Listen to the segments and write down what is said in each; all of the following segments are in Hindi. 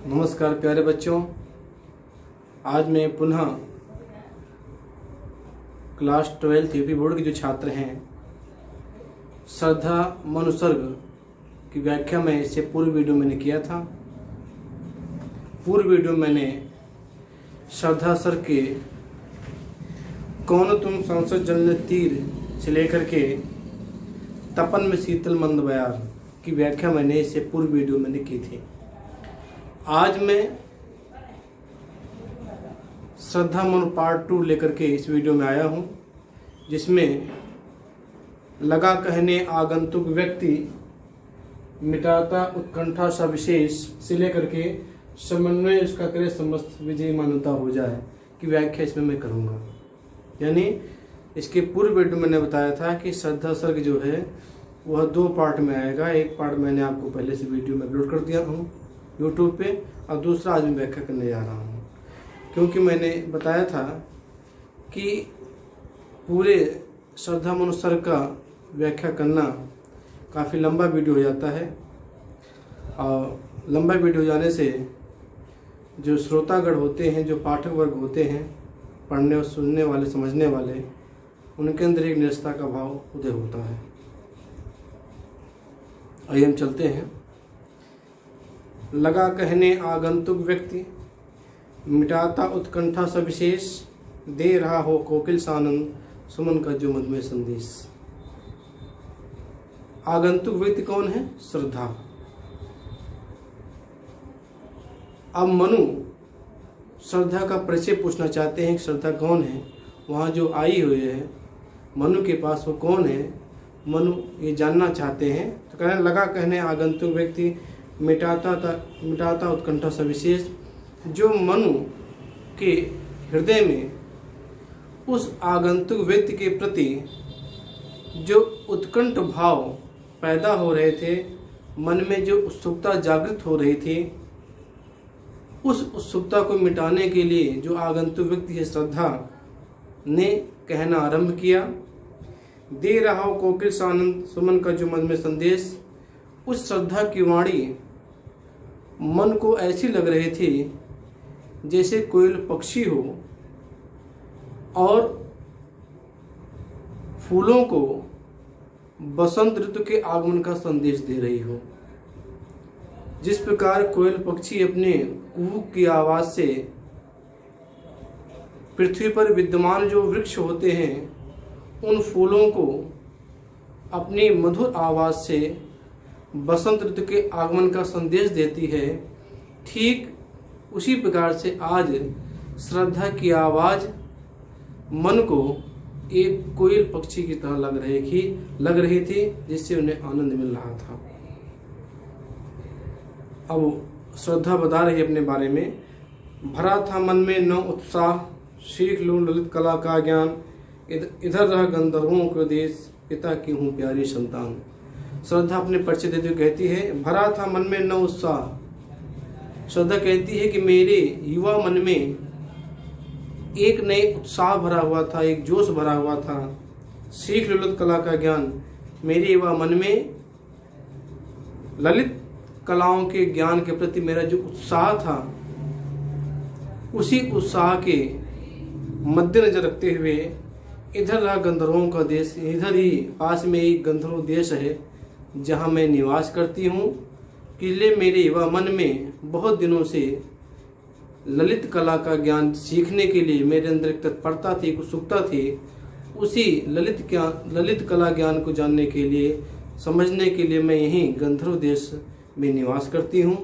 नमस्कार प्यारे बच्चों, आज मैं पुनः क्लास 12 यूपी बोर्ड के जो छात्र हैं श्रद्धा मनुसर्ग की व्याख्या में इससे पूर्व वीडियो मैंने किया था। पूर्व वीडियो मैंने श्रद्धा सर के कौन तुम संसद जलने तीर से लेकर के तपन में शीतल मंद बयार की व्याख्या मैंने इससे पूर्व वीडियो मैंने की थी। आज मैं श्रद्धा मनु पार्ट 2 लेकर के इस वीडियो में आया हूं, जिसमें लगा कहने आगंतुक व्यक्ति मिटाता उत्कंठा सविशेष से लेकर के समन्वय उसका करे समस्त विजयी मान्यता हो जाए की व्याख्या इसमें मैं करूंगा। यानी इसके पूर्व वीडियो मैंने बताया था कि श्रद्धा सर्ग जो है वह 2 पार्ट में आएगा। एक पार्ट मैंने आपको पहले से वीडियो में अपलोड कर दिया हूँ यूट्यूब पे, और दूसरा आज मैं व्याख्या करने जा रहा हूँ, क्योंकि मैंने बताया था कि पूरे श्रद्धा मनुसर्ग का व्याख्या करना काफ़ी लंबा वीडियो हो जाता है, और लंबा वीडियो हो जाने से जो श्रोतागण होते हैं, जो पाठक वर्ग होते हैं, पढ़ने और सुनने वाले, समझने वाले, उनके अंदर एक निरस्ता का भाव उदय होता है। आइए हम चलते हैं। लगा कहने आगंतुक व्यक्ति मिटाता उत्कंठा सविशेष, दे रहा हो कोकिल सानंद सुमन का जो मधुमेह संदेश। आगंतुक व्यक्ति कौन है? श्रद्धा। अब मनु श्रद्धा का परिचय पूछना चाहते हैं कि श्रद्धा कौन है। वहाँ जो आई हुई है मनु के पास, वो कौन है? मनु ये जानना चाहते हैं। तो कहने लगा कहने आगंतुक व्यक्ति मिटाता उत्कंठा सविशेष, जो मनु के हृदय में उस आगंतुक व्यक्ति के प्रति जो उत्कंठ भाव पैदा हो रहे थे, मन में जो उत्सुकता जागृत हो रही थी, उस उत्सुकता को मिटाने के लिए जो आगंतुक व्यक्ति है श्रद्धा ने कहना आरंभ किया। दे रहा हो कोकिल सानंद सुमन का जो मन में संदेश। उस श्रद्धा की वाणी मन को ऐसी लग रही थी जैसे कोयल पक्षी हो और फूलों को बसंत ऋतु के आगमन का संदेश दे रही हो। जिस प्रकार कोयल पक्षी अपने कुहुक की आवाज से पृथ्वी पर विद्यमान जो वृक्ष होते हैं, उन फूलों को अपनी मधुर आवाज से बसंत ऋतु के आगमन का संदेश देती है, ठीक उसी प्रकार से आज श्रद्धा की आवाज मन को एक कोयल पक्षी की तरह लग रही थी, जिससे उन्हें आनंद मिल रहा था। अब श्रद्धा बता रही अपने बारे में। भरा था मन में न उत्साह, सीख लूं ललित कला का ज्ञान, इधर रह गंधर्वों के देश, पिता की हूँ प्यारी संतान। श्रद्धा अपने परिचय देते हुए कहती है, भरा था मन में न उत्साह। श्रद्धा कहती है कि मेरे युवा मन में एक नए उत्साह भरा हुआ था, एक जोश भरा हुआ था। सीख ललित कला का ज्ञान, मेरे युवा मन में ललित कलाओं के ज्ञान के प्रति मेरा जो उत्साह था, उसी उत्साह के मद्देनजर रखते हुए इधर रहा गंधर्वों का देश, इधर ही पास में एक गंधर्व देश है जहाँ मैं निवास करती हूँ। इसलिए मेरे युवा मन में बहुत दिनों से ललित कला का ज्ञान सीखने के लिए मेरे अंदर एक तत्परता थी, उत्सुकता थी। उसी ललित कला ज्ञान को जानने के लिए, समझने के लिए मैं यहीं गंधर्व देश में निवास करती हूँ।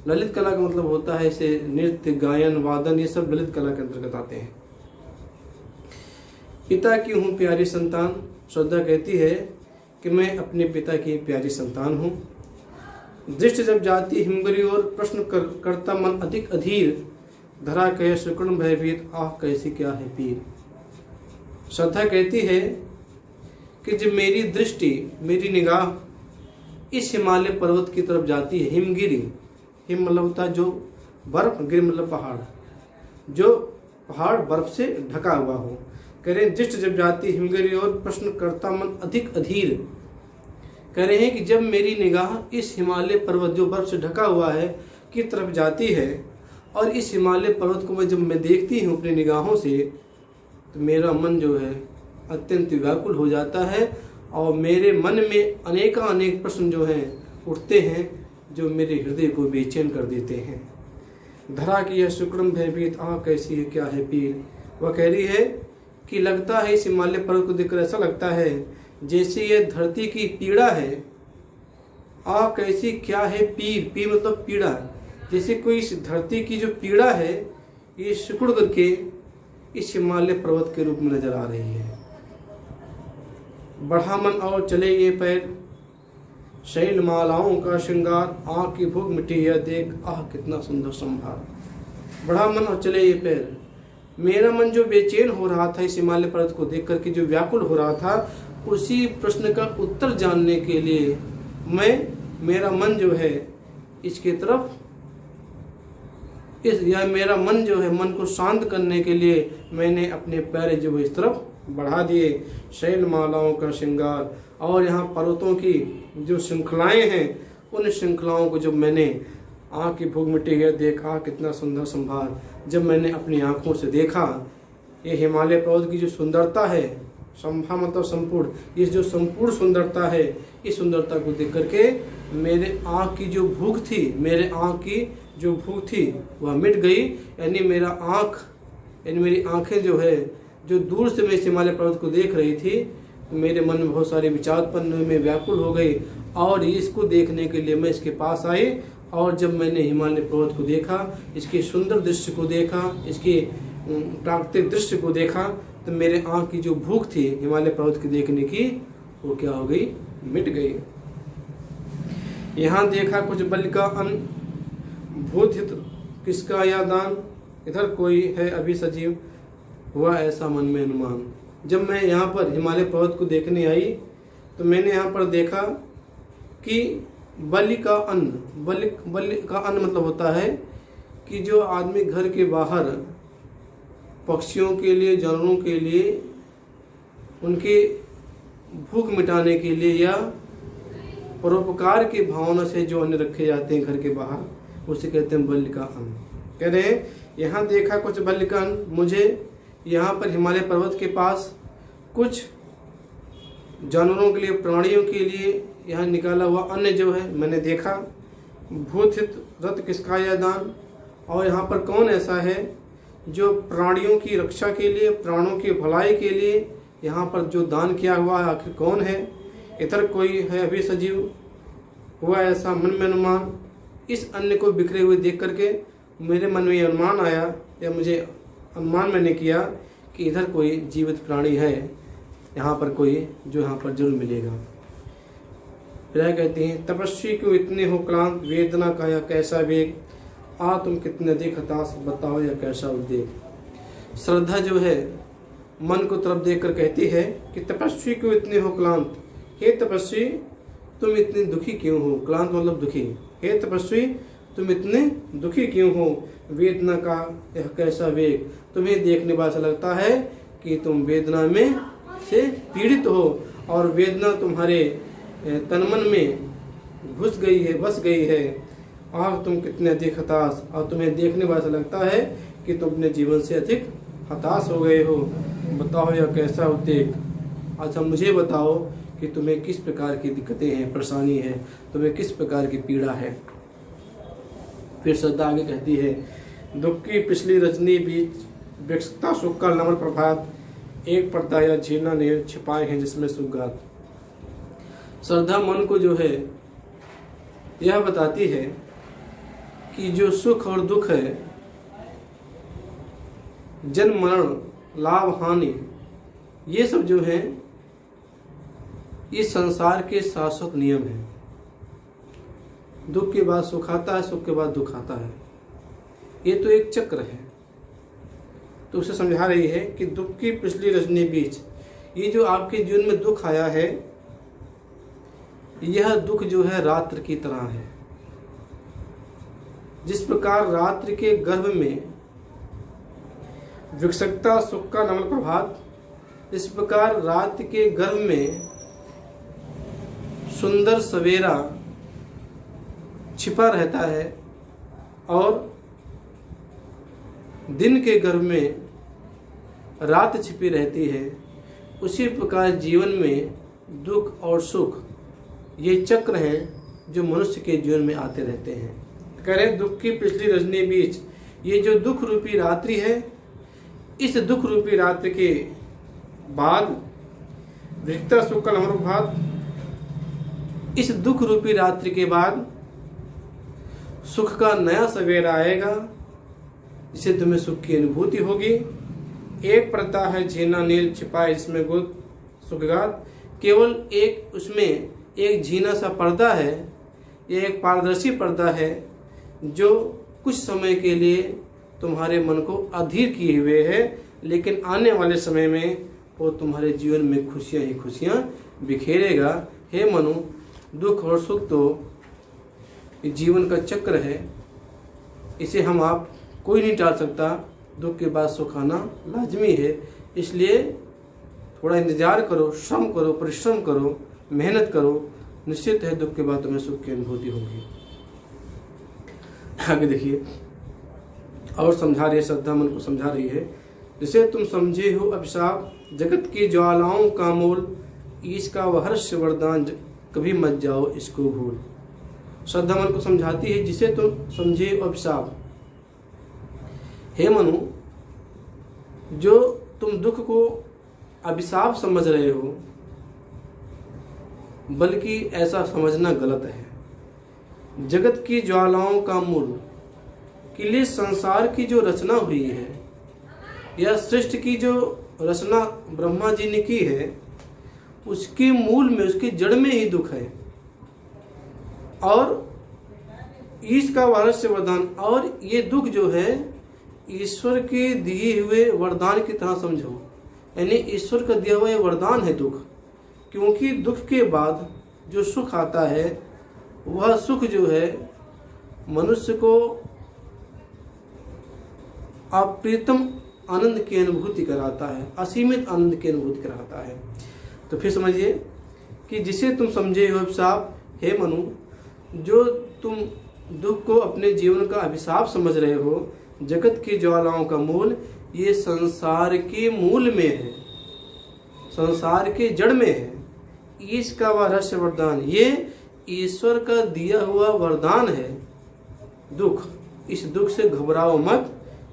ललित कला का मतलब होता है इसे नृत्य, गायन, वादन, ये सब ललित कला के अंतर्गत आते हैं। पिता की हूँ प्यारी संतान। श्रद्धा कहती है कि मैं अपने पिता की प्यारी संतान हूँ। दृष्टि जब जाती हिमगिरी और प्रश्न करता मन अधिक अधीर, धरा कहे सुकर्ण भयभीत, आह कैसी क्या है पीर। श्रद्धा कहती है कि जब मेरी दृष्टि, मेरी निगाह इस हिमालय पर्वत की तरफ जाती है। हिमगिरी, हिम मतलब होता है जो बर्फ, गिर मतलब पहाड़, जो पहाड़ बर्फ से ढका हुआ हो। कह रहे हैं दृष्टि जब जाती हिमगिरी और प्रश्न करता मन अधिक अधीर, कह रहे हैं कि जब मेरी निगाह इस हिमालय पर्वत जो बर्फ से ढका हुआ है, की तरफ जाती है और इस हिमालय पर्वत को जब मैं देखती हूँ अपनी निगाहों से, तो मेरा मन जो है अत्यंत व्याकुल हो जाता है और मेरे मन में अनेक प्रश्न जो हैं उठते हैं, जो मेरे हृदय को बेचैन कर देते हैं। धरा की यह शुक्रम भयभीत आह कैसी है क्या है पीर। वह कह रही है कि लगता है इस हिमालय पर्वत को देखकर ऐसा लगता है जैसे ये धरती की पीड़ा है। आह कैसी क्या है पीर, पीर मतलब पीड़ा, जैसे कोई इस धरती की जो पीड़ा है ये सिकुड़ करके इस हिमालय पर्वत के रूप में नजर आ रही है। बढ़ा मन और चले ये पैर, शैल मालाओं का श्रृंगार, आँख की भूख मिटी यह देख, आह कितना सुंदर संभार। बढ़ा मन और चले ये पैर, मेरा मन जो बेचैन हो रहा था इस हिमालय पर्वत को देख करके, जो व्याकुल हो रहा था, उसी प्रश्न का उत्तर जानने के लिए मेरा मन जो है इसके तरफ मेरा मन जो है, मन को शांत करने के लिए मैंने अपने पैर जो इस तरफ बढ़ा दिए। शैल मालाओं का श्रृंगार, और यहाँ पर्वतों की जो श्रृंखलाएं हैं उन श्रृंखलाओं को जब मैंने आँख की भूख मिटी गया देखा, कितना सुंदर संभार। जब मैंने अपनी आँखों से देखा ये हिमालय पर्वत की जो सुंदरता है, संभा मतलब संपूर्ण, ये जो संपूर्ण सुंदरता है, इस सुंदरता को देख करके मेरे आँख की जो भूख थी, मेरे आँख की जो भूख थी वह मिट गई। यानी मेरी आँखें जो है, जो दूर से मैं इस हिमालय पर्वत को देख रही थी, मेरे मन में बहुत सारे विचार उत्पन्न हुए, मैं व्याकुल हो गई और इसको देखने के लिए मैं इसके पास आई। और जब मैंने हिमालय पर्वत को देखा, इसके सुंदर दृश्य को देखा, इसके प्राकृतिक दृश्य को देखा, तो मेरे आँख की जो भूख थी हिमालय पर्वत को देखने की, वो क्या हो गई, मिट गई। यहाँ देखा कुछ बल का अन्न, भूत हित किसका या दान, इधर कोई है अभी सजीव, हुआ ऐसा मन में अनुमान। जब मैं यहाँ पर हिमालय पर्वत को देखने आई तो मैंने यहाँ पर देखा कि बलि का अन्न, बलि का अन्न मतलब होता है कि जो आदमी घर के बाहर पक्षियों के लिए, जानवरों के लिए, उनके भूख मिटाने के लिए या परोपकार की भावना से जो अन्न रखे जाते हैं घर के बाहर, उसे कहते हैं बलि का अन्न। कह रहे हैं यहाँ देखा कुछ बलि का अन्न, मुझे यहाँ पर हिमालय पर्वत के पास कुछ जानवरों के लिए, प्राणियों के लिए यहाँ निकाला हुआ अन्न जो है मैंने देखा। भूत हित रत किसका यह दान, और यहाँ पर कौन ऐसा है जो प्राणियों की रक्षा के लिए, प्राणों की भलाई के लिए यहाँ पर जो दान किया हुआ है, आखिर कौन है। इधर कोई है अभी सजीव, हुआ ऐसा मन में अनुमान। इस अन्न को बिखरे हुए देख करके मेरे मन में अनुमान आया, या मुझे अनुमान मैंने किया कि इधर कोई जीवित प्राणी है, यहाँ पर कोई जो यहाँ पर जरूर मिलेगा। फिर कहते हैं तपस्वी क्यों इतने हो क्लांत, वेदना का या कैसा वेग, आ तुम कितने अधिक हताश, बताओ या कैसा उद्वेग। श्रद्धा जो है मन को तरफ देखकर कहती है कि तपस्वी क्यों इतने हो क्लांत, हे तपस्वी तुम इतने दुखी क्यों हो। क्लांत मतलब दुखी। हे तपस्वी तुम इतने दुखी क्यों हो, वेदना का यह कैसा वेग, तुम्हें देखने बाद ऐसा लगता है कि तुम वेदना में से पीड़ित हो और वेदना तुम्हारे तनमन में घुस गई है, बस गई है। आह तुम कितने अधिक हताश, और तुम्हें देखने बाद ऐसा लगता है कि तुम अपने जीवन से अधिक हताश हो गए हो। बताओ यह कैसा उद्वेग। अच्छा मुझे बताओ कि तुम्हें किस प्रकार की दिक्कतें हैं, परेशानी है, तुम्हें किस प्रकार की पीड़ा है। फिर श्रद्धा आगे कहती है दुख की पिछली रजनी बीच व्यक्ता सुख का नमन प्रभात, एक पर्दा या झीना ने छिपाए हैं जिसमें सुगात। श्रद्धा मन को जो है यह बताती है कि जो सुख और दुख है, जन्म मरण, लाभ हानि, ये सब जो है इस संसार के शाश्वत नियम है। दुख के बाद सुख आता है, सुख के बाद दुख आता है, ये तो एक चक्र है। तो उसे समझा रही है कि दुख की पिछली रजनी बीच, ये जो आपके जीवन में दुख आया है, यह दुख जो है रात्रि की तरह है। जिस प्रकार रात्रि के गर्भ में विकसकता सुख का नमन प्रभात, इस प्रकार रात्रि के गर्भ में सुंदर सवेरा छिपा रहता है और दिन के गर्भ में रात छिपी रहती है, उसी प्रकार जीवन में दुख और सुख ये चक्र हैं जो मनुष्य के जीवन में आते रहते हैं। कह रहे दुख की पिछली रजनी बीच, ये जो दुख रूपी रात्रि है, इस दुख रूपी रात्रि के बाद वृत्ता शुक्ल अमृतभात, इस दुख रूपी रात्रि के बाद सुख का नया सवेरा आएगा, जिसे तुम्हें सुख की अनुभूति होगी। एक प्रता है झीना नील छिपाए इसमें गुद सुखगात, केवल एक उसमें एक झीना सा पर्दा है, यह एक पारदर्शी पर्दा है जो कुछ समय के लिए तुम्हारे मन को अधीर किए हुए है, लेकिन आने वाले समय में वो तुम्हारे जीवन में खुशियां ही खुशियां बिखेरेगा। हे मनु, दुख और सुख तो जीवन का चक्र है, इसे हम आप कोई नहीं टाल सकता। दुख के बाद सुख आना लाजमी है, इसलिए थोड़ा इंतजार करो, श्रम करो, परिश्रम करो, मेहनत करो, निश्चित है दुख के बाद तुम्हें सुख की अनुभूति होगी। आगे देखिए और समझा रही है, श्रद्धा मन को समझा रही है। जिसे तुम समझे हो अभिशाप, जगत की ज्वालाओं का मूल, ईश का वह हर्ष वरदान, कभी मत जाओ इसको भूल। श्रद्धा मन को समझाती है, जिसे तुम समझे हो अभिशाप, हे मनु, जो तुम दुख को अभिशाप समझ रहे हो, बल्कि ऐसा समझना गलत है। जगत की ज्वालाओं का मूल के लिए संसार की जो रचना हुई है, या सृष्टि की जो रचना ब्रह्मा जी ने की है, उसके मूल में, उसकी जड़ में ही दुख है। और ईश का वारस्य वरदान, और ये दुख जो है ईश्वर के दिए हुए वरदान की तरह समझो, यानी ईश्वर का दिया हुआ ये वरदान है दुख। क्योंकि दुख के बाद जो सुख आता है, वह सुख जो है मनुष्य को अप्रीतम आनंद की अनुभूति कराता है, असीमित आनंद की अनुभूति कराता है। तो फिर समझिए कि जिसे तुम समझे हो अभिशाप, हे मनु, जो तुम दुख को अपने जीवन का अभिशाप समझ रहे हो, जगत की ज्वालाओं का मूल ये संसार के मूल में है, संसार के जड़ में है। ईश का वह रहस्य वरदान, ये ईश्वर का दिया हुआ वरदान है दुख। इस दुख से घबराओ मत,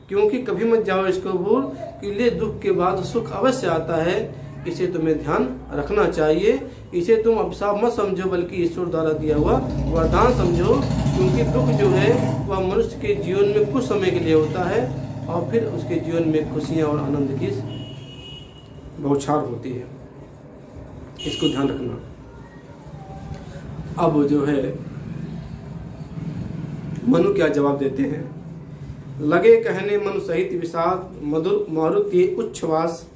क्योंकि कभी मत जाओ इसको भूल, कि लिए दुख के बाद सुख अवश्य आता है, इसे तुम्हें ध्यान रखना चाहिए। इसे तुम अभिशाप मत समझो, बल्कि ईश्वर द्वारा दिया हुआ वरदान समझो। क्योंकि दुख जो है वह मनुष्य के जीवन में कुछ समय के लिए होता है, और फिर उसके जीवन में खुशियां और आनंद की बौछार होती है। इसको ध्यान रखना। अब जो है मनु क्या जवाब देते हैं। लगे कहने मनु सहित विषाद, मधुर मारुति उच्छ्वास,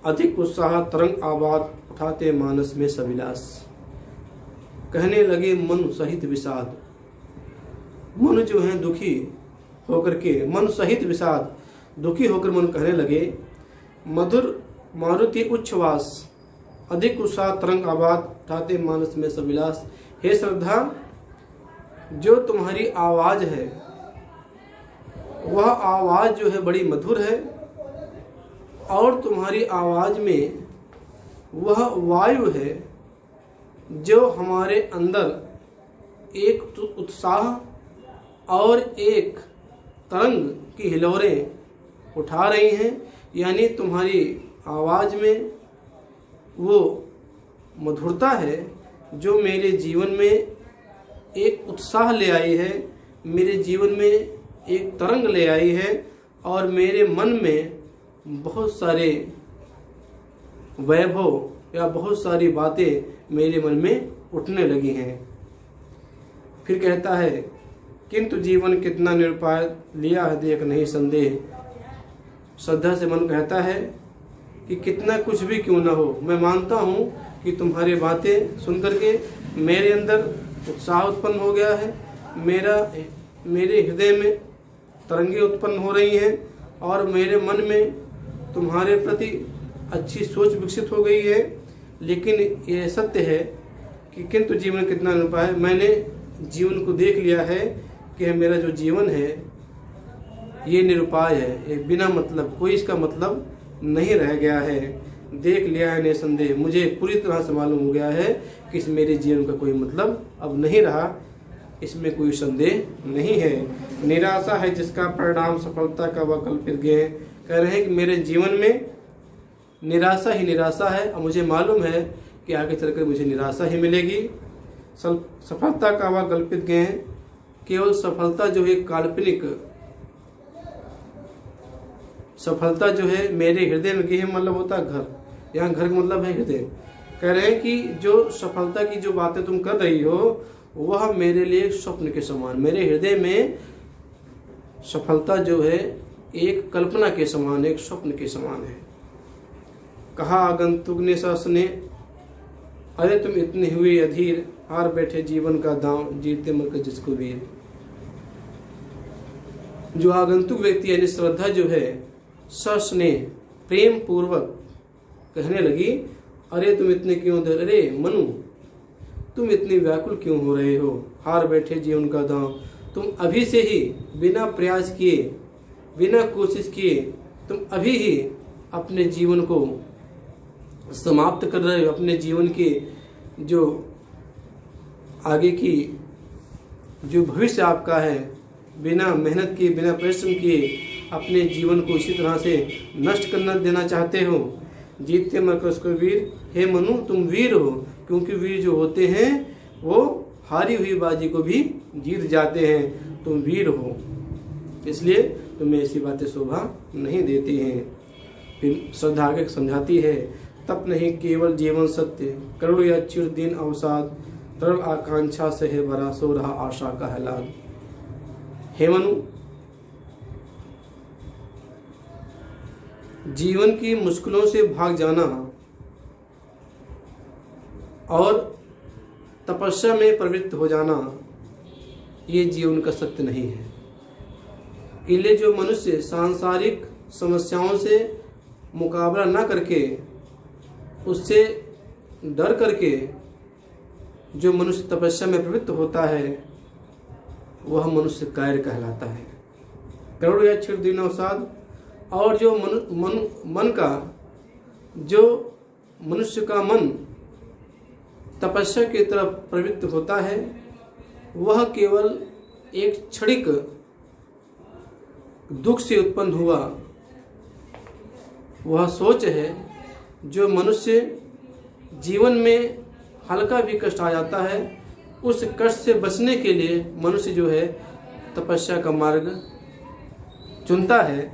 अधिक उत्साह तरंग आबाद, उठाते मानस में सविलास। कहने लगे मनु सहित विषाद, मनु जो है दुखी होकर के, मनु सहित विषाद, दुखी होकर मनु कहने लगे, मधुर मारुति उच्छ्वास, अधिक उत्साह तरंग आबाद, उठाते मानस में सविलास। हे श्रद्धा, जो तुम्हारी आवाज है वह आवाज जो है बड़ी मधुर है, और तुम्हारी आवाज में वह वायु है जो हमारे अंदर एक उत्साह और एक तरंग की हिलोरें उठा रही हैं। यानी तुम्हारी आवाज में वो मधुरता है जो मेरे जीवन में एक उत्साह ले आई है, मेरे जीवन में एक तरंग ले आई है, और मेरे मन में बहुत सारे वैभव या बहुत सारी बातें मेरे मन में उठने लगी हैं। फिर कहता है, किंतु जीवन कितना निरुपाय, लिया है देख नहीं संदेह। श्रद्धा से मन कहता है कि कितना कुछ भी क्यों ना हो, मैं मानता हूँ कि तुम्हारी बातें सुनकर के मेरे अंदर उत्साह उत्पन्न हो गया है, मेरे हृदय में तरंगे उत्पन्न हो रही हैं, और मेरे मन में तुम्हारे प्रति अच्छी सोच विकसित हो गई है। लेकिन यह सत्य है कि किंतु जीवन कितना निरुपाय, मैंने जीवन को देख लिया है कि मेरा जो जीवन है ये निरुपाय है, ये बिना मतलब, कोई इसका मतलब नहीं रह गया है। देख लिया है निसंदेह, मुझे पूरी तरह से मालूम हो गया है कि इस मेरे जीवन का कोई मतलब अब नहीं रहा, इसमें कोई संदेह नहीं है। निराशा है जिसका परिणाम सफलता का वह कल्पित ज्ञेय। कह रहे हैं कि मेरे जीवन में निराशा ही निराशा है और मुझे मालूम है कि आगे चलकर मुझे निराशा ही मिलेगी। सफलता का वह कल्पित ज्ञेय, केवल सफलता जो है काल्पनिक सफलता जो है मेरे हृदय में, गेह मतलब होता है घर, यहाँ घर का मतलब है हृदय। कह रहे हैं कि जो सफलता की जो बातें तुम कर रही हो वह मेरे लिए एक स्वप्न के समान, मेरे हृदय में सफलता जो है एक कल्पना के समान, एक स्वप्न के समान है। कहा आगंतुक ने सास ने, अरे तुम इतने हुए अधीर, हार बैठे जीवन का दांव, जीते मरकर जिसको वीर। जो आगंतुक व्यक्ति यानी श्रद्धा जो है सस्नेह प्रेम पूर्वक कहने लगी, अरे तुम इतने क्यों अधीर, अरे मनु तुम इतनी व्याकुल क्यों हो रहे हो, हार बैठे जीवन का दांव, तुम अभी से ही बिना प्रयास किए, बिना कोशिश किए, तुम अभी ही अपने जीवन को समाप्त कर रहे हो, अपने जीवन के जो आगे की जो भविष्य आपका है, बिना मेहनत किए, बिना परिश्रम किए अपने जीवन को इसी तरह से नष्ट करना देना चाहते हो। जीतते मरकर उसको वीर, हे मनु तुम वीर हो, क्योंकि वीर जो होते हैं वो हारी हुई बाजी को भी जीत जाते हैं, तुम वीर हो, इसलिए तुम्हें ऐसी बातें शोभा नहीं देती हैं। फिर श्रद्धा आगे समझाती है, तप नहीं केवल जीवन सत्य, करुण या चिर दिन अवसाद, तरल आकांक्षा से है भरा, सो रहा आशा का हलाल। हे मनु, जीवन की मुश्किलों से भाग जाना और तपस्या में प्रवृत्त हो जाना ये जीवन का सत्य नहीं है। इसलिए जो मनुष्य सांसारिक समस्याओं से मुकाबला न करके, उससे डर करके जो मनुष्य तपस्या में प्रवृत्त होता है वह मनुष्य कायर कहलाता है। करोड़ या क्षीर दिन अवसाद, और जो मन का जो मनुष्य का मन तपस्या की तरफ प्रवृत्त होता है वह केवल एक क्षणिक दुख से उत्पन्न हुआ वह सोच है। जो मनुष्य जीवन में हल्का भी कष्ट आ जाता है, उस कष्ट से बचने के लिए मनुष्य जो है तपस्या का मार्ग चुनता है,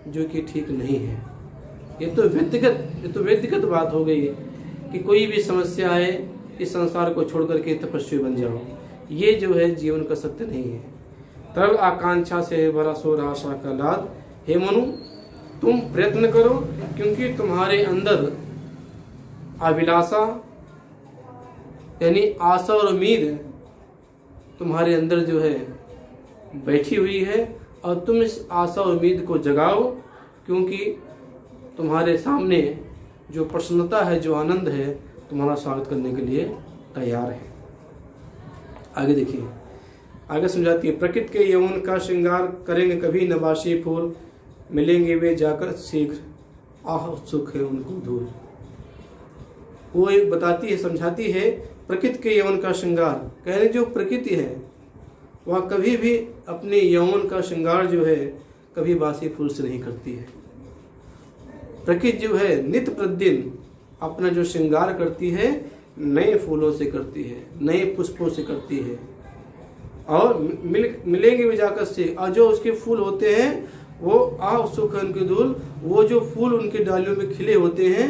जो कि ठीक नहीं है। ये तो व्यक्तिगत बात हो गई कि कोई भी समस्या आए इस संसार को छोड़ करके तपस्वी बन जाओ, ये जो है जीवन का सत्य नहीं है। तरल आकांक्षा से भरा सो रहा आशा का लाद, हे मनु तुम प्रयत्न करो, क्योंकि तुम्हारे अंदर अभिलाषा यानी आशा और उम्मीद तुम्हारे अंदर जो है बैठी हुई है, और तुम इस आशा और उम्मीद को जगाओ, क्योंकि तुम्हारे सामने जो प्रसन्नता है, जो आनंद है, तुम्हारा स्वागत करने के लिए तैयार है। आगे देखिए, आगे समझाती है, प्रकृति के यौवन का श्रृंगार करेंगे कभी नवासी फूल, मिलेंगे वे जाकर शीघ्र, आह उत्सुक है उनको धूल। वो एक बताती है, समझाती है, प्रकृति के यौवन का श्रृंगार, कह रहे जो प्रकृति है वह कभी भी अपने यौवन का श्रृंगार जो है कभी बासी फूल से नहीं करती है। प्रकृति जो है नित्य प्रतिदिन अपना जो श्रृंगार करती है नए फूलों से करती है, नए पुष्पों से करती है, और मिलेंगे भी जाकर से, और जो उसके फूल होते हैं वो आ उत्सुक है उनकी धूल, वो जो फूल उनके डालियों में खिले होते हैं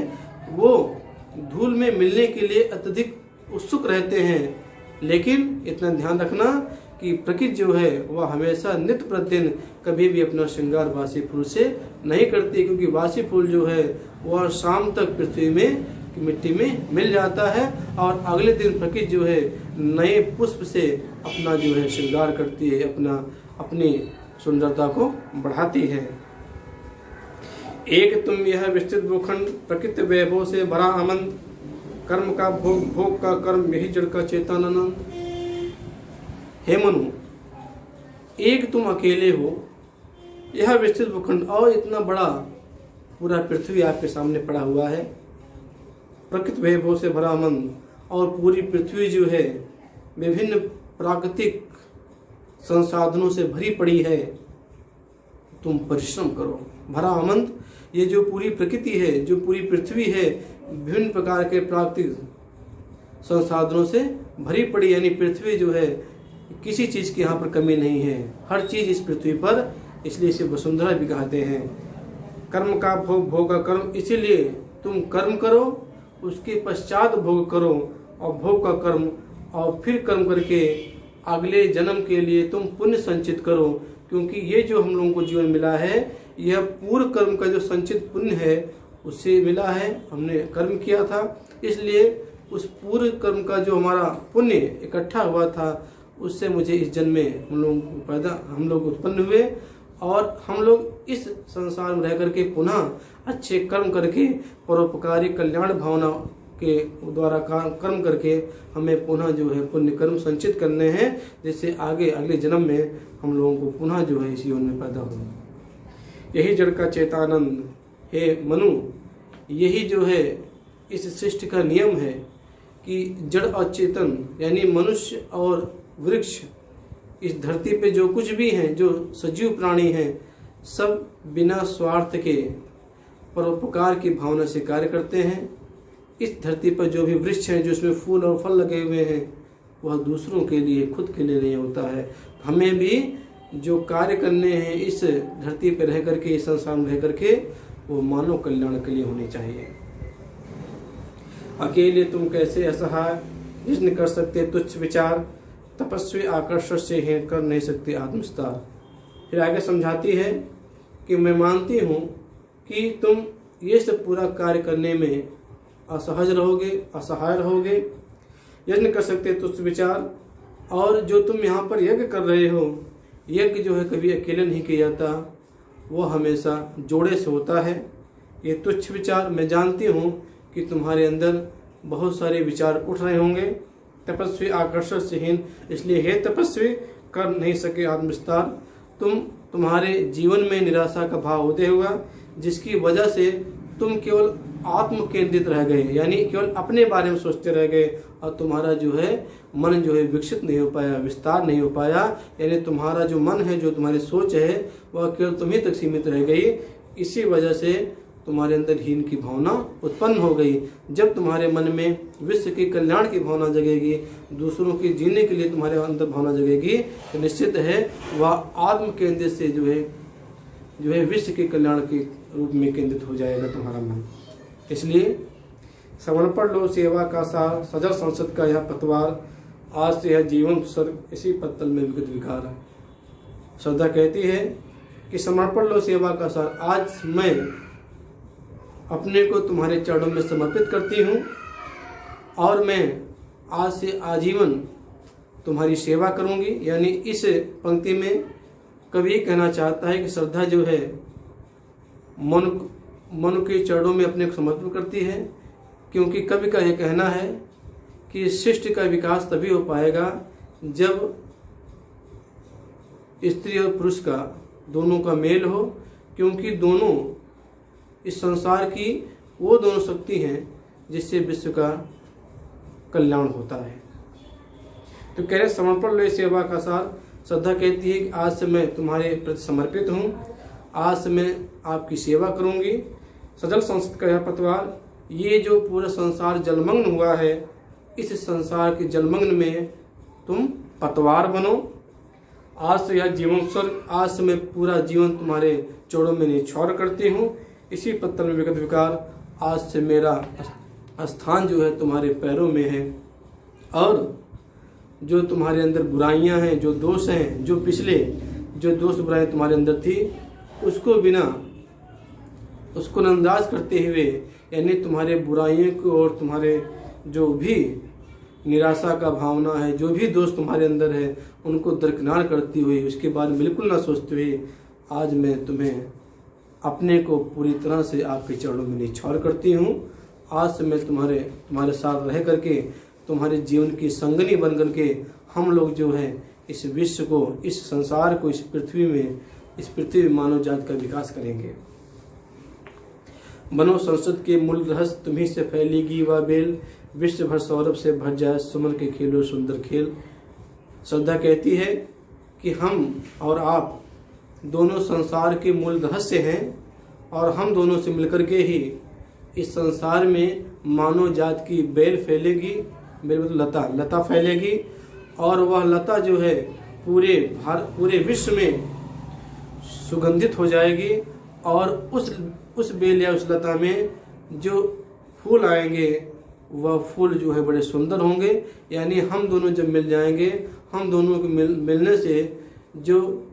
वो धूल में मिलने के लिए अत्यधिक उत्सुक रहते हैं। लेकिन इतना ध्यान रखना कि प्रकृति जो है वह हमेशा नित्य प्रतिदिन कभी भी अपना श्रृंगार बासी फूल से नहीं करती, क्योंकि बासी फूल जो है वह शाम तक पृथ्वी में मिट्टी में मिल जाता है, और अगले दिन प्रकृति जो है नए पुष्प से अपना जो है श्रृंगार करती है, अपनी सुंदरता को बढ़ाती है। एक तुम यह विस्तृत भूखंड प्रकृति वैभव से भरा आनंद, कर्म का भोग का कर्म, यही जड़ का चेतनानंद। हे मनु, एक तुम अकेले हो, यह विस्तृत भूखंड और इतना बड़ा पूरा पृथ्वी आपके सामने पड़ा हुआ है, प्रकृति वैभव से भरा मन, और पूरी पृथ्वी जो है विभिन्न प्राकृतिक संसाधनों से भरी पड़ी है। तुम परिश्रम करो। भरा आमंत, ये जो पूरी प्रकृति है, जो पूरी पृथ्वी है, विभिन्न प्रकार के प्राकृतिक संसाधनों से भरी पड़ी, यानी पृथ्वी जो है किसी चीज़ की यहाँ पर कमी नहीं है, हर चीज़ इस पृथ्वी पर, इसलिए इसे वसुंधरा भी कहते हैं। कर्म का भोग, भोग का कर्म, इसीलिए तुम कर्म करो, उसके पश्चात भोग करो, और भोग का कर्म, और फिर कर्म करके अगले जन्म के लिए तुम पुण्य संचित करो, क्योंकि ये जो हम लोगों को जीवन मिला है, यह पूर्व कर्म का जो संचित पुण्य है उससे मिला है। हमने कर्म किया था, इसलिए उस पूर्व कर्म का जो हमारा पुण्य इकट्ठा हुआ था, उससे मुझे इस जन्म में हम लोग उत्पन्न हुए, और हम लोग इस संसार में रह करके पुनः अच्छे कर्म करके परोपकारी कल्याण भावना के द्वारा कर्म करके हमें पुनः जो है पुण्य कर्म संचित करने हैं, जिससे आगे अगले जन्म में हम लोगों को पुनः जो है इस जीवन में पैदा हो। यही जड़ का चेतानंद हे मनु, यही जो है इस सृष्टि का नियम है कि जड़ और चेतन यानी मनुष्य और वृक्ष, इस धरती पे जो कुछ भी हैं, जो सजीव प्राणी हैं, सब बिना स्वार्थ के परोपकार की भावना से कार्य करते हैं। इस धरती पर जो भी वृक्ष हैं, जो इसमें फूल और फल लगे हुए हैं, वह दूसरों के लिए, खुद के लिए नहीं होता है। हमें भी जो कार्य करने हैं इस धरती पर रह करके, इस संसार में रह करके, वो मानव कल्याण के लिए होने चाहिए। अकेले तुम कैसे असहाय यत्न कर सकते तुच्छ विचार, तपस्वी आकर्षण से ही कर नहीं सकते आत्मस्तार। फिर आगे समझाती है कि मैं मानती हूँ कि तुम ये सब पूरा कार्य करने में असहज रहोगे, असहाय रहोगे, यत्न कर सकते तुच्छ विचार। और जो तुम यहाँ पर यज्ञ कर रहे हो, यज्ञ जो है कभी अकेले नहीं किया जाता, वो हमेशा जोड़े से होता है। ये तुच्छ विचार, मैं जानती हूँ कि तुम्हारे अंदर बहुत सारे विचार उठ रहे होंगे। तपस्वी आकर्षण से हीन, इसलिए हे तपस्वी कर नहीं सके आत्मविस्तार। तुम्हारे जीवन में निराशा का भाव उदय हुआ, जिसकी वजह से तुम केवल आत्म केंद्रित रह गए, यानी केवल अपने बारे में सोचते रह गए, और तुम्हारा जो है मन जो है विकसित नहीं हो पाया, विस्तार नहीं हो पाया। यानी तुम्हारा जो मन है, जो तुम्हारी सोच है, वह केवल तुम्ही तक सीमित रह गई। इसी वजह से तुम्हारे अंदर हीन की भावना उत्पन्न हो गई। जब तुम्हारे मन में विश्व के कल्याण की भावना जगेगी, दूसरों के जीने के लिए तुम्हारे अंदर भावना जगेगी, तो निश्चित है वह आत्म केंद्रित से जो है विश्व के कल्याण के रूप में केंद्रित हो जाएगा तुम्हारा मन। इसलिए समर्पण लो सेवा का सार, सजल संसद का यह पतवार, आज से यह जीवन स्वर्ग इसी पत्तल में विगत विकार है। श्रद्धा कहती है कि समर्पण लो सेवा का सार, आज मैं अपने को तुम्हारे चरणों में समर्पित करती हूँ, और मैं आज से आजीवन तुम्हारी सेवा करूँगी। यानी इस पंक्ति में कवि कहना चाहता है कि श्रद्धा जो है मन के चरणों में अपने को समर्पित करती है, क्योंकि कवि का यह कहना है कि सृष्टि का विकास तभी हो पाएगा जब स्त्री और पुरुष का दोनों का मेल हो, क्योंकि दोनों इस संसार की वो दोनों शक्ति हैं जिससे विश्व का कल्याण होता है। तो कह रहे समर्पण लो सेवा का सार। श्रद्धा कहती है कि आज से मैं तुम्हारे प्रति समर्पित हूँ, आज से मैं आपकी सेवा करूँगी। सजल संसद का यह पतवार, ये जो पूरा संसार जलमग्न हुआ है, इस संसार के जलमग्न में तुम पतवार बनो। आज से यह जीवन स्वर्ग, आज से मैं पूरा जीवन तुम्हारे चरणों में निछावर करती हूँ, इसी पत्तल में विगत विकार। आज से मेरा स्थान जो है तुम्हारे पैरों में है, और जो तुम्हारे अंदर बुराइयां हैं, जो दोष हैं, जो पिछले जो दोष बुराइयां तुम्हारे अंदर थी, उसको नंदाज करते हुए, यानी तुम्हारे बुराइयों को और तुम्हारे जो भी निराशा का भावना है, जो भी दोष तुम्हारे अंदर है, उनको दरकिनार करती हुई, उसके बारे में बिल्कुल ना सोचते हुए, आज मैं तुम्हें अपने को पूरी तरह से आपके चरणों में निछावर करती हूँ। आज से मैं तुम्हारे साथ रह करके, तुम्हारे जीवन की संगनी बन करके हम लोग जो है इस विश्व को, इस संसार को, इस पृथ्वी मानव जाति का विकास करेंगे। बनो संसद के मूल रहस्य, तुम्ही से फैलेगी वह बेल, विश्व भर सौरभ से भर जाए, सुमन के खेलो सुंदर खेल। श्रद्धा कहती है कि हम और आप दोनों संसार के मूल रहस्य हैं, और हम दोनों से मिलकर के ही इस संसार में मानव जात की बेल फैलेगी। बेल मतलब लता फैलेगी, और वह लता जो है पूरे विश्व में सुगंधित हो जाएगी। और उस बेल या उस लता में जो फूल आएंगे वह फूल जो है बड़े सुंदर होंगे। यानी हम दोनों जब मिल जाएंगे, हम दोनों के मिलने से जो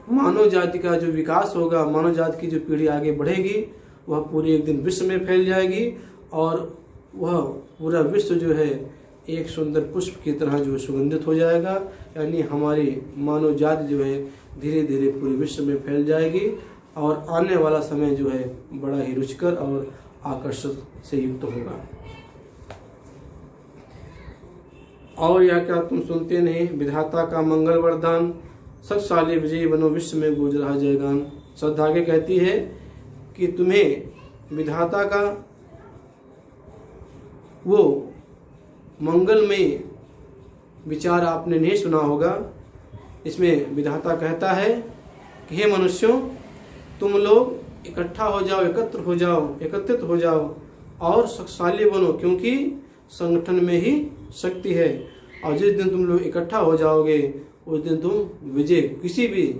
मानव जाति का जो विकास होगा, मानव जाति की जो पीढ़ी आगे बढ़ेगी, वह पूरे एक दिन विश्व में फैल जाएगी, और वह पूरा विश्व जो है एक सुंदर पुष्प की तरह जो सुगंधित हो जाएगा। यानी हमारी मानव जाति जो है धीरे धीरे पूरे विश्व में फैल जाएगी, और आने वाला समय जो है बड़ा ही रुचिकर और आकर्षक से युक्त होगा। और यह क्या तुम सुनते नहीं, विधाता का मंगल वरदान, शक्तिशाली विजयी बनो, विश्व में गूंज रहा जयगान। श्रद्धा आगे कहती है कि तुम्हें विधाता का वो मंगलमय विचार आपने नहीं सुना होगा। इसमें विधाता कहता है कि हे मनुष्यों, तुम लोग इकट्ठा हो जाओ, एकत्रित हो जाओ और शक्तिशाली बनो, क्योंकि संगठन में ही शक्ति है। और जिस दिन तुम लोग इकट्ठा हो जाओगे, उस दिन तुम विजय, किसी भी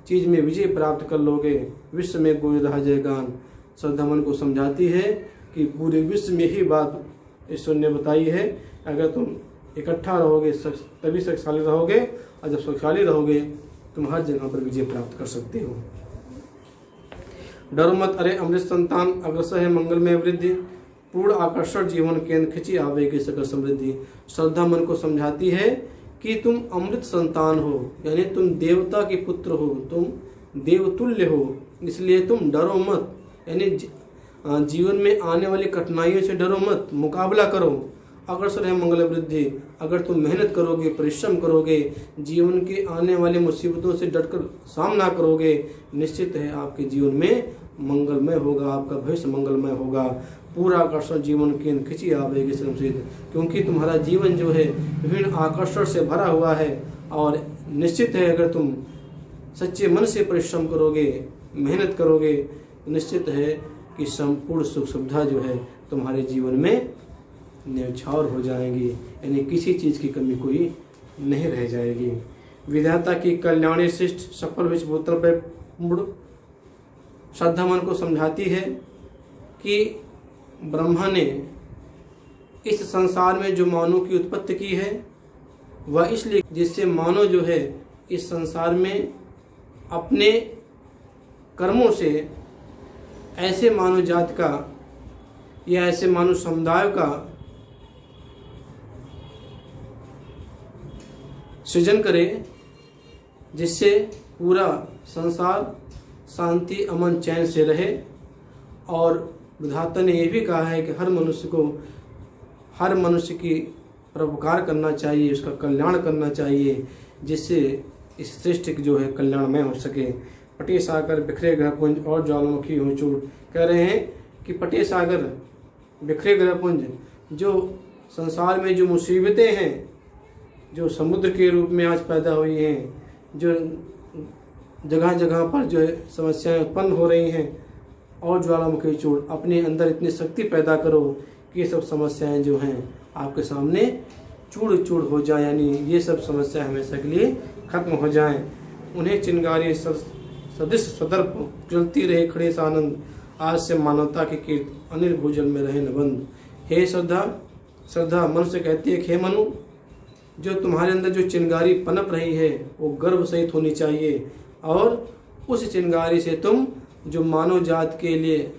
चीज में विजय प्राप्त कर लोगे। विश्व में गूंज रहा जयगान। श्रद्धा मन को समझाती है कि पूरे विश्व में ही बात ईश्वर ने बताई है। अगर तुम इकट्ठा रहोगे तभी शक्तिशाली रहोगे, और जब शक्तिशाली रहोगे तुम हर जगह पर विजय प्राप्त कर सकते हो। डरो मत अरे अमृत संतान, अग्रसर है मंगलमय वृद्धि, पूर्ण आकर्षण जीवन केंद्र खिंची आवेगी सकल समृद्धि। श्रद्धा मन को समझाती है कि तुम अमृत संतान हो, यानी तुम देवता के पुत्र हो, तुम देवतुल्य हो, इसलिए तुम डरो मत। यानी जीवन में आने वाली कठिनाइयों से डरो मत, मुकाबला करो। अग्रसर है मंगल वृद्धि, अगर तुम मेहनत करोगे, परिश्रम करोगे, जीवन के आने वाली मुसीबतों से डटकर सामना करोगे, निश्चित है आपके जीवन में मंगलमय होगा, आपका भविष्य मंगलमय होगा। पूरा आकर्षण जीवन के खिंची आवेगी सिद्ध, क्योंकि तुम्हारा जीवन जो है विभिन्न आकर्षण से भरा हुआ है। और निश्चित है अगर तुम सच्चे मन से परिश्रम करोगे, मेहनत करोगे, निश्चित है कि संपूर्ण सुख सुविधा जो है तुम्हारे जीवन में न्यौछावर हो जाएंगी। यानी किसी चीज की कमी कोई नहीं रह जाएगी। विधाता की कल्याणी शिष्ट, सफल विश्व भूतल पर मुड़। श्रद्धा मन को समझाती है कि ब्रह्मा ने इस संसार में जो मानव की उत्पत्ति की है वह इसलिए जिससे मानव जो है इस संसार में अपने कर्मों से ऐसे मानव जात का या ऐसे मानव समुदाय का सृजन करे जिससे पूरा संसार शांति अमन चैन से रहे। और विधाता ने यह भी कहा है कि हर मनुष्य की परोपकार करना चाहिए, उसका कल्याण करना चाहिए, जिससे इस सृष्टि जो है कल्याणमय हो सके। पटे सागर बिखरे ग्रहपुंज और ज्वालामुखी हो चूड़। कह रहे हैं कि पटे सागर बिखरे ग्रहपुंज, जो संसार में जो मुसीबतें हैं, जो समुद्र के रूप में आज पैदा हुई हैं, जो जगह जगह पर जो है समस्याएं उत्पन्न हो रही हैं, और ज्वालामुखी चूड़, अपने अंदर इतनी शक्ति पैदा करो कि ये सब समस्याएं जो हैं आपके सामने चूड़ चूड़ हो जाए, यानी ये सब समस्याएं हमेशा के लिए खत्म हो जाएं। उन्हें चिंगारी सदृश सदर्प जलती रहे खड़े से आनंद, आज से मानवता की कीर्ति अनिल भूजल में रहे नबंद। हे श्रद्धा मन से कहती है, हे मनु, जो तुम्हारे अंदर जो चिंगारी पनप रही है वो गर्व सहित होनी चाहिए, और उस चिंगारी से तुम जो मानव जात के लिए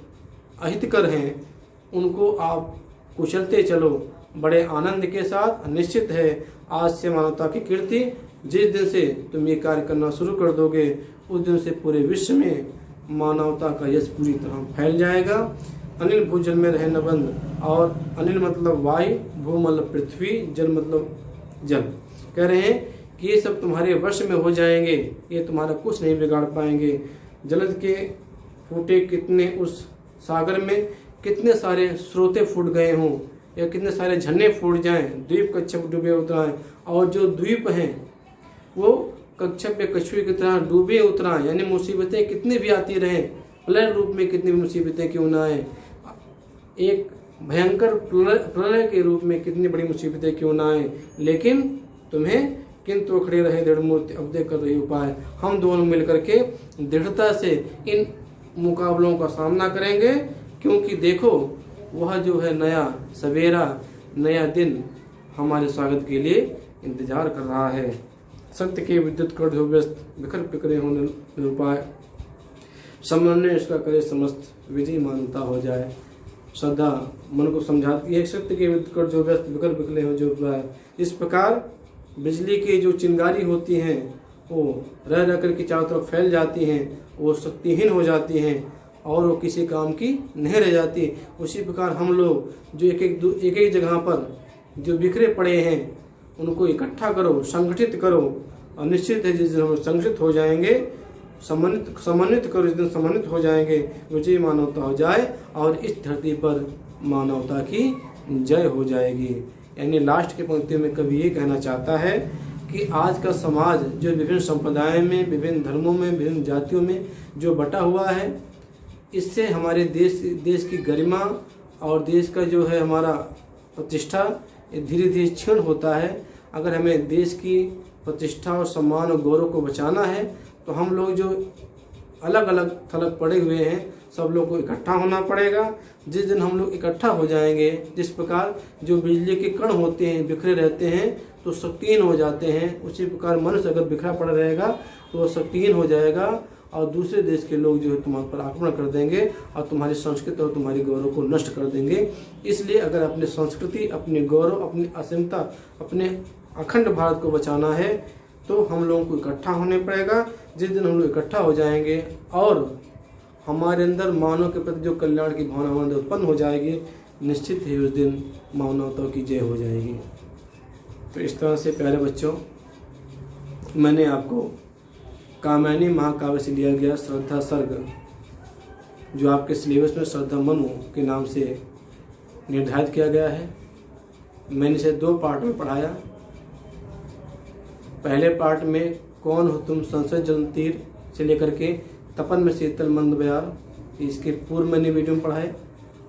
अहितकर हैं उनको आप कुचलते चलो बड़े आनंद के साथ। निश्चित है आज से मानवता की कीर्ति, जिस दिन से तुम ये कार्य करना शुरू कर दोगे उस दिन से पूरे विश्व में मानवता का यश पूरी तरह फैल जाएगा। अनिल भूजल में रहे नबंद, और अनिल मतलब वायु, भू मतलब पृथ्वी, जल मतलब जल। कह रहे हैं कि ये सब तुम्हारे वश में हो जाएंगे, ये तुम्हारा कुछ नहीं बिगाड़ पाएंगे। जलद के फूटे कितने उस सागर में कितने सारे स्रोते फूट गए हों, या कितने सारे झरने फूट जाएं, द्वीप कच्छप डूबे उतराएं, और जो द्वीप हैं वो कच्छप या कछुए की तरह डूबे उतराएं। यानी मुसीबतें कितनी भी आती रहें, प्रलय रूप में कितनी भी मुसीबतें क्यों ना आए, एक भयंकर प्रलय के रूप में कितनी बड़ी मुसीबतें क्यों ना आए, लेकिन तुम्हें किंतु खड़े रहे दृढ़ मूर्ति अब दे कर रही उपाय। हम दोनों मिलकर के दृढ़ता से इन मुकाबलों का सामना करेंगे, क्योंकि देखो वह जो है नया सवेरा, नया दिन हमारे स्वागत के लिए इंतजार कर रहा है। सत्य के विद्युत कर जो व्यस्त बिखर पिकरे होने निरुपाय, समन्वय इसका करे समस्त विजय मानता हो जाए। श्रद्धा मन को समझाती है, सत्य के विद्युत कर जो व्यस्त बिखर पिकरे हो जो उपाय। इस प्रकार बिजली की जो चिंगारी होती हैं वो रह रह कर के चारों तरफ फैल जाती हैं, वो शक्तिहीन हो जाती हैं और वो किसी काम की नहीं रह जाती। उसी प्रकार हम लोग जो एक एक जगह पर जो बिखरे पड़े हैं उनको इकट्ठा करो, संगठित करो, और निश्चित है जिस दिन हम संगठित हो जाएंगे, समन्वित करो, जिस दिन समन्वित हो जाएंगे विजय मानवता हो जाए और इस धरती पर मानवता की जय हो जाएगी। यानी लास्ट के पंक्ति में कवि ये कहना चाहता है कि आज का समाज जो विभिन्न संप्रदायों में, विभिन्न धर्मों में, विभिन्न जातियों में जो बटा हुआ है, इससे हमारे देश की गरिमा और देश का जो है हमारा प्रतिष्ठा धीरे धीरे क्षीण होता है। अगर हमें देश की प्रतिष्ठा और सम्मान और गौरव को बचाना है तो हम लोग जो अलग अलग थलग पड़े हुए हैं सब लोग को इकट्ठा होना पड़ेगा। जिस दिन हम लोग इकट्ठा हो जाएंगे, जिस प्रकार जो बिजली के कण होते हैं बिखरे रहते हैं तो शक्तिहीन हो जाते हैं, उसी प्रकार मनुष्य अगर बिखरा पड़ा रहेगा तो वह शक्तिहीन हो जाएगा और दूसरे देश के लोग जो है तुम्हारे पर आक्रमण कर देंगे और तुम्हारी संस्कृति और तुम्हारी गौरव को नष्ट कर देंगे। इसलिए अगर अपनी संस्कृति, अपने गौरव, अपनी असीमता, अपने अखंड भारत को बचाना है तो हम लोगों को इकट्ठा होने पड़ेगा। जिस दिन हम लोग इकट्ठा हो जाएंगे और हमारे अंदर मानव के प्रति जो कल्याण की भावना हमारे उत्पन्न हो जाएगी, निश्चित ही उस दिन मानवता की जय हो जाएगी। तो इस तरह से प्यारे बच्चों, मैंने आपको कामयानी महाकाव्य से लिया गया श्रद्धा सर्ग, जो आपके सिलेबस में श्रद्धा मनु के नाम से निर्धारित किया गया है, मैंने इसे 2 पार्ट में पढ़ाया। पहले पार्ट में कौन हो तुम संसद जल तीर से लेकर के तपन में शीतल मंद बयार, इसके पूर्व मैंने वीडियो में पढ़ाए,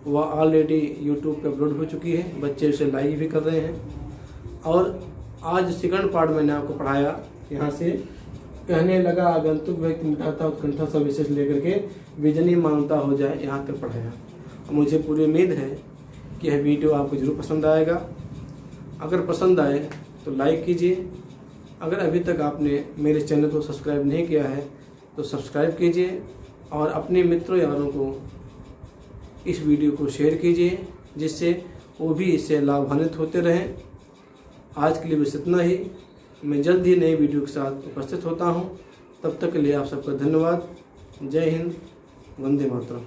वह ऑलरेडी यूट्यूब पे अपलोड हो चुकी है, बच्चे उसे लाइक भी कर रहे हैं। और आज सेकंड पार्ट मैंने आपको पढ़ाया, यहाँ से कहने लगा आगंतुक व्यक्ति मिटाता उत्कंठा सब विशेष लेकर के विजनी मानवता हो जाए, यहाँ तक पढ़ाया। मुझे पूरी उम्मीद है कि यह वीडियो आपको जरूर पसंद आएगा। अगर पसंद आए तो लाइक कीजिए, अगर अभी तक आपने मेरे चैनल को सब्सक्राइब नहीं किया है तो सब्सक्राइब कीजिए और अपने मित्रों यारों को इस वीडियो को शेयर कीजिए, जिससे वो भी इससे लाभान्वित होते रहें। आज के लिए बस इतना ही। मैं जल्द ही नई वीडियो के साथ उपस्थित होता हूँ। तब तक के लिए आप सबका धन्यवाद। जय हिंद, वंदे मातरम।